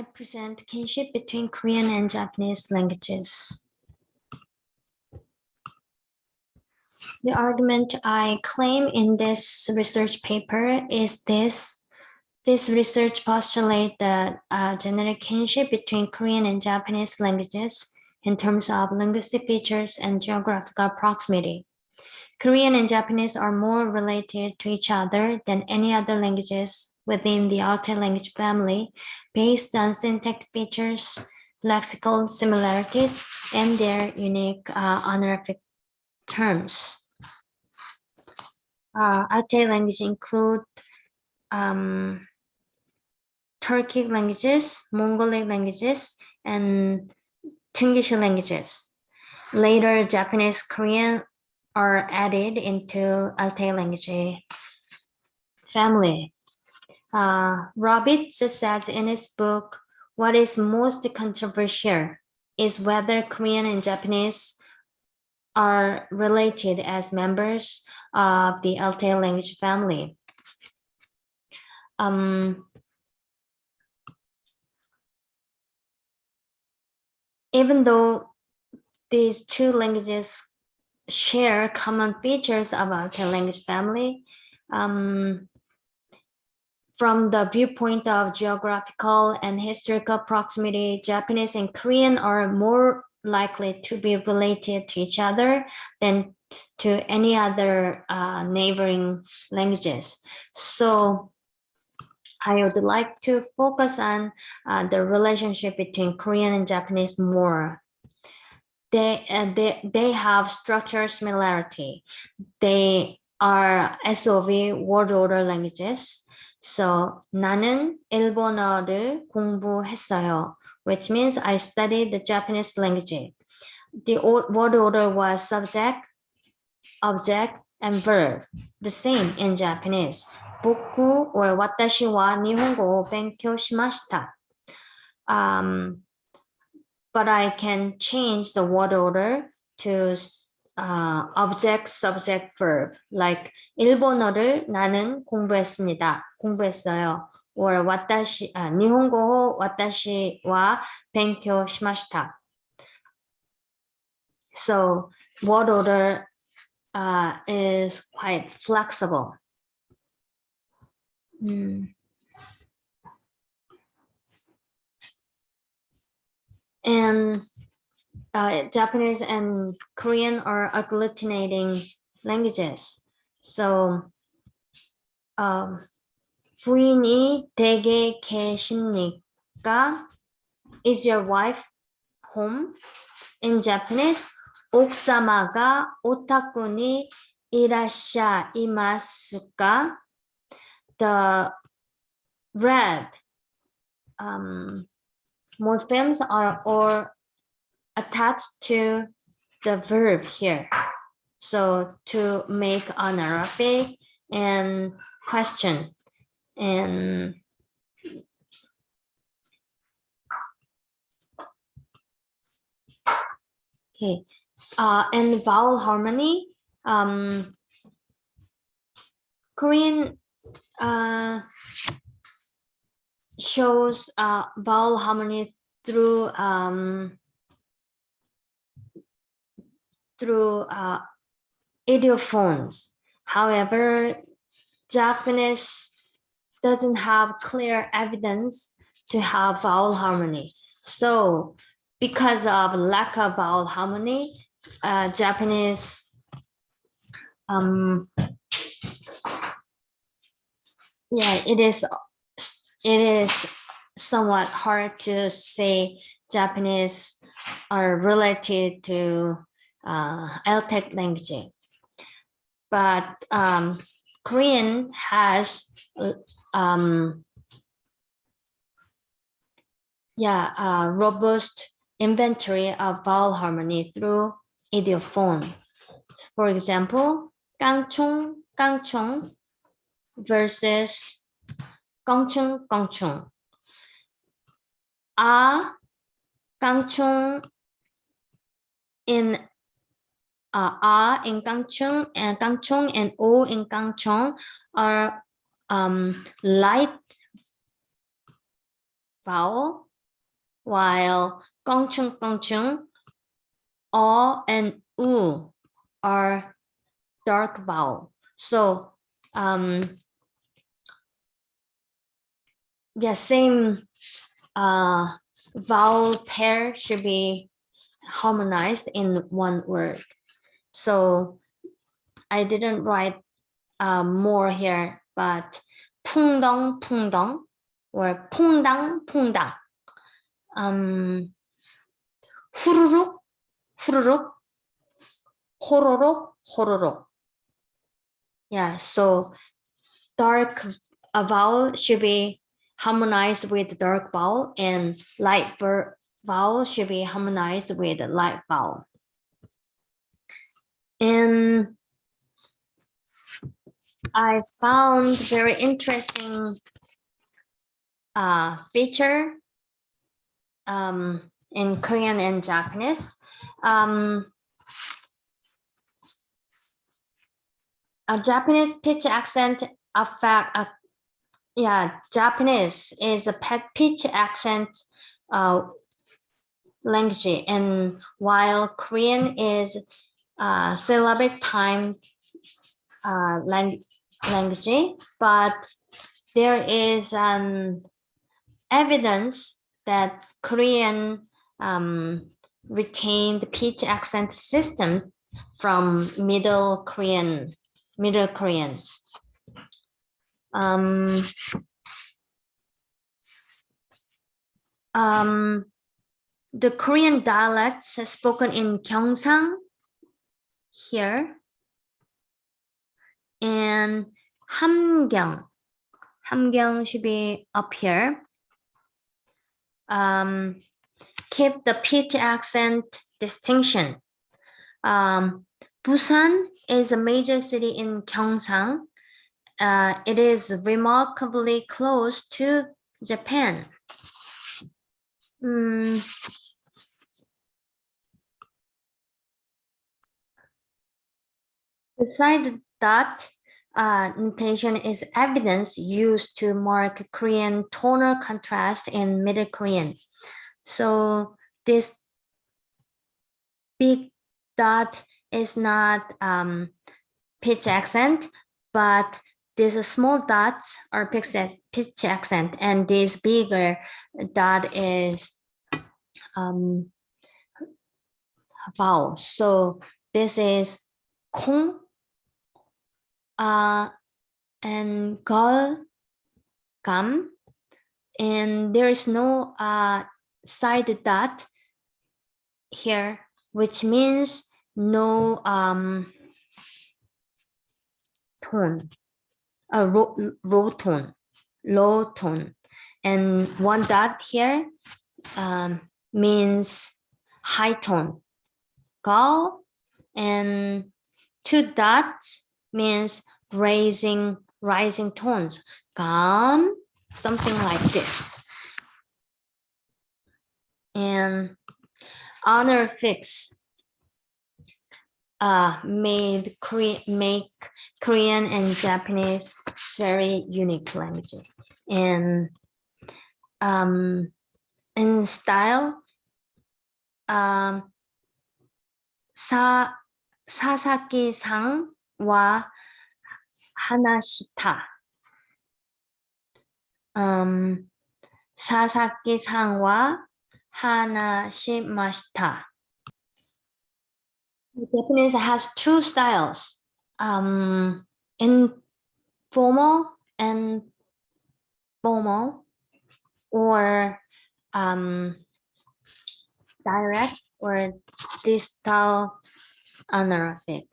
I present kinship between Korean and Japanese languages. The argument I claim in this research paper is this. This research postulates that generic kinship between Korean and Japanese languages in terms of linguistic features and geographical proximity. Korean and Japanese are more related to each other than any other languages within the Altai language family based on syntactic features, lexical similarities, and their unique honorific terms. Altai languages include Turkic languages, Mongolic languages, and Tungish languages. Later, Japanese, Korean are added into Altai language family. Robbins says in his book, what is most controversial is whether Korean and Japanese are related as members of the Altai language family. Even though these two languages share common features about the language family, from the viewpoint of geographical and historical proximity, Japanese and Korean are more likely to be related to each other than to any other neighboring languages. So I would like to focus on the relationship between Korean and Japanese more. They have structural similarity. They are SOV word order languages. So 나는 일본어를 공부했어요, which means I studied the Japanese language. The word order was subject, object, and verb, the same in Japanese. 僕 or 私は日本語を勉強しました。But I can change the word order to object, subject, verb. Like 일본어를 나는 공부했어요. Or 日本語を私は勉強しました。So word order is quite flexible. And Japanese and Korean are agglutinating languages. So 부인이 댁에 계십니까? Is your wife home? In Japanese, 옥사마가 오타쿠니 이라샤이마스까? The red morphemes are all attached to the verb here. So to make honorific and question. And okay, and vowel harmony. Korean shows vowel harmony through idiophones. However, Japanese doesn't have clear evidence to have vowel harmony. So because of lack of vowel harmony, Japanese it is somewhat hard to say Japanese are related to Altai language. But Korean has robust inventory of vowel harmony through idiophone. For example, 깡총, 깡총 versus 깡총, 깡총. 깡총 in in 깡총 and O in 깡총 are light vowel, while gongchung, and u are dark vowel. So yeah, same vowel pair should be harmonized in one word. So I didn't write more here, but 풍덩 or 퐁당 후루룩 후루룩 호로록. Yeah, so dark vowel should be harmonized with dark vowel, and light vowel should be harmonized with light vowel. And I found very interesting feature in Korean and Japanese. A Japanese pitch accent affect. Japanese is a pitch accent language, and while Korean is syllabic time language, but there is an evidence that Korean retained pitch accent systems from Middle Korean. The Korean dialects spoken in Gyeongsang here, and Hamgyong should be up here. Keep the pitch accent distinction. Busan is a major city in Gyeongsang. It is remarkably close to Japan. Besides that, notation is evidence used to mark Korean tonal contrast in Middle Korean. So this big dot is not pitch accent, but these small dots are pitch accent, and this bigger dot is vowel. So this is 콩 and gal, gam, and there is no side dot here, which means no tone, low tone, and one dot here means high tone, gal, and two dots means rising tones, gam, something like this. And honor fix make Korean and Japanese very unique language. And in style, 사사기상와 하나시타. 사사기상와 하나시마시타. Japanese has two styles, informal and formal, or direct or distal honorific.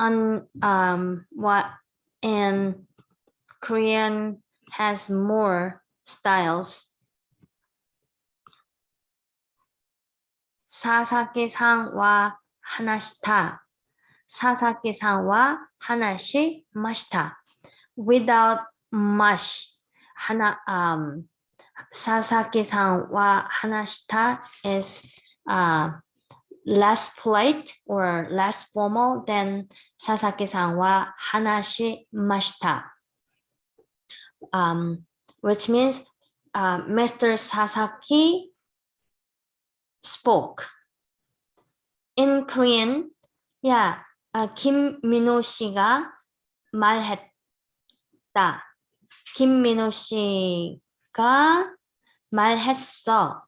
And Korean has more styles. 사사기상와 하나시타, 사사기상와 하나시 마시타. Without mash, 사사기상와 하나시타 is less polite or less formal than 사사기상와 하나시 마시타, which means Mr. Sasaki spoke. In Korean, yeah, 김민호 씨가 말했다. 김민호 씨가 말했어.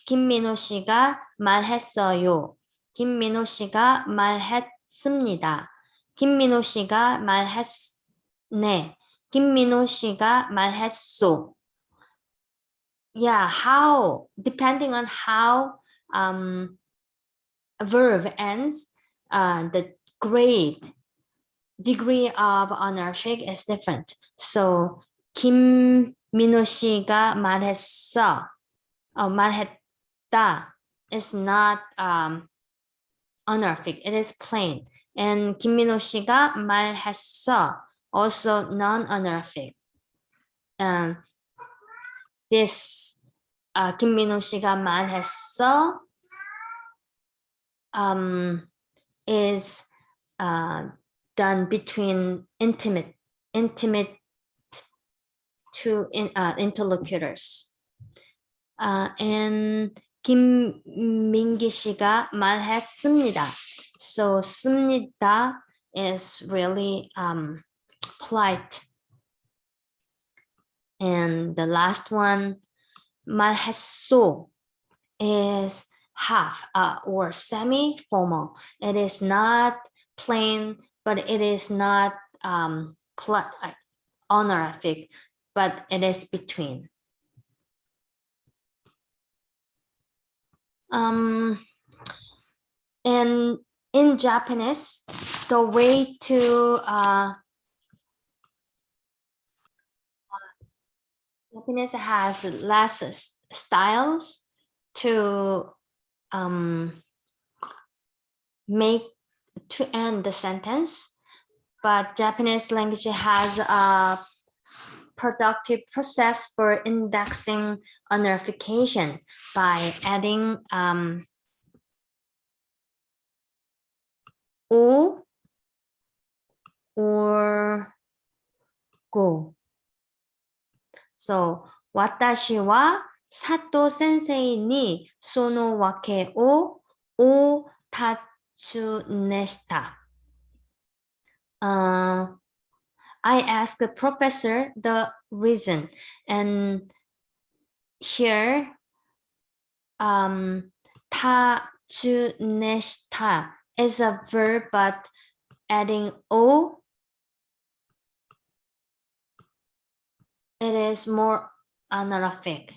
김민호 씨가 말했어요. 김민호 씨가 말했습니다. 김민호 씨가 말했네. 김민호 씨가 말했소. Yeah, how, depending on how a verb ends, the degree of honorific is different. So, 김민호 씨가 말했어. 말했다 is not honorific. It is plain. And 김민호 씨가 말했어, also non-honorific. This 김민호 씨가 말했어 is done between intimate two interlocutors. And 김민기 씨가 말했습니다. So 습니다 is really polite. And the last one, 말했소, is half or semi-formal. It is not plain, but it is not honorific, but it is between. And in Japanese, the way to Japanese has less styles to make to end the sentence, but Japanese language has a productive process for indexing honorification by adding o or go. So, 私は佐藤先生にその訳を尋ねした。I asked the professor the reason, and here, 尋ねした is a verb, but adding o, it is more honorific.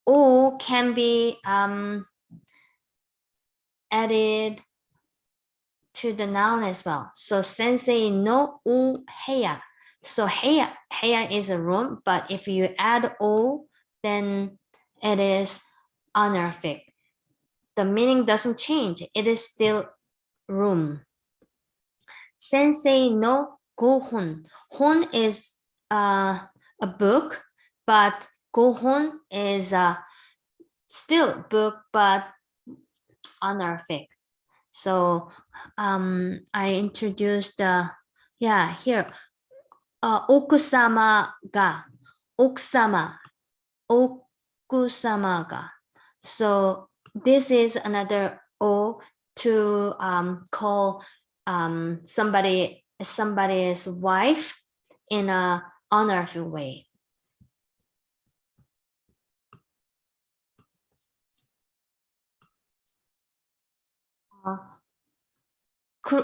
O can be added to the noun as well. So sensei no uheya. So heya is a room, but if you add o, then it is honorific. The meaning doesn't change. It is still room. Sensei no gohon. Hon is a book, but gohon is still book, but honorific. So I introduced here okusama ga, okusama ga. So this is another o to call somebody's wife in a honorific way.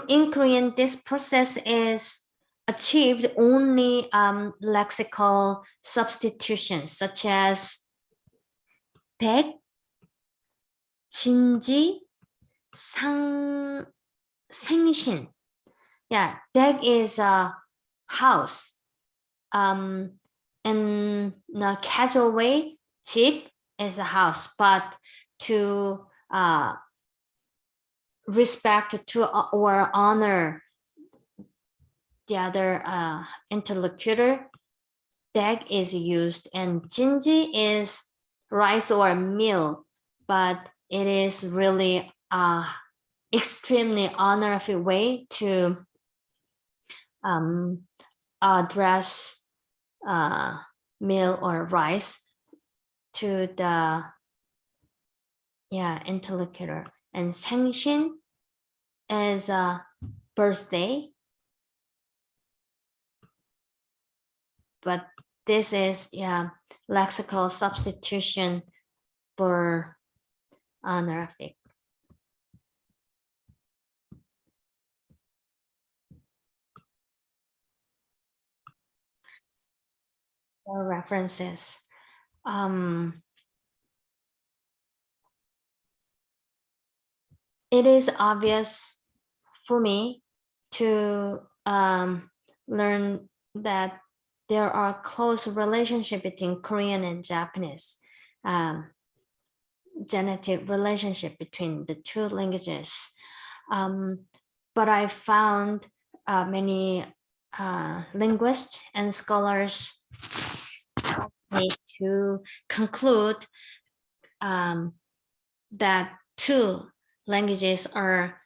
In Korean, this process is achieved only lexical substitutions such as 댁, 진지, 생신. Yeah, 댁 is a house. In a casual way, 집 is a house, but to respect to or honor the other interlocutor, 댁 is used, and jinji is rice or meal, but it is really extremely honorific way to address meal or rice to the interlocutor. And 생신 is a birthday, but this is lexical substitution for honorific. For references, it is obvious for me to learn that there are close relationship between Korean and Japanese, genetic relationship between the two languages. But I found many linguists and scholars need to conclude that two languages are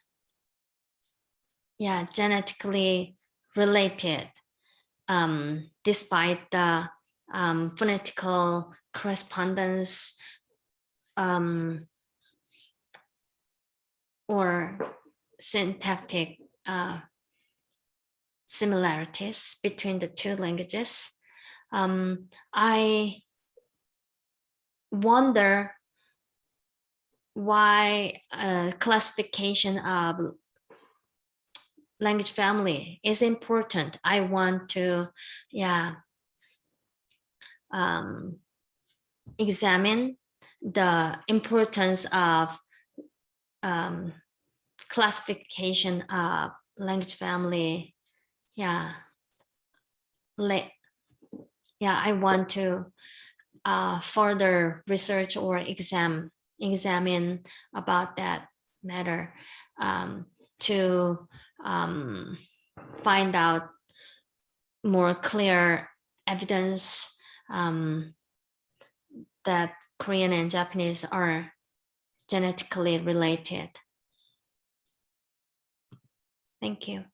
genetically related, despite the phonetical correspondence or syntactic similarities between the two languages. I wonder why classification of language family is important. I want to examine the importance of classification of language family. I want to further research or examine about that matter, to find out more clear evidence that Korean and Japanese are genetically related. Thank you.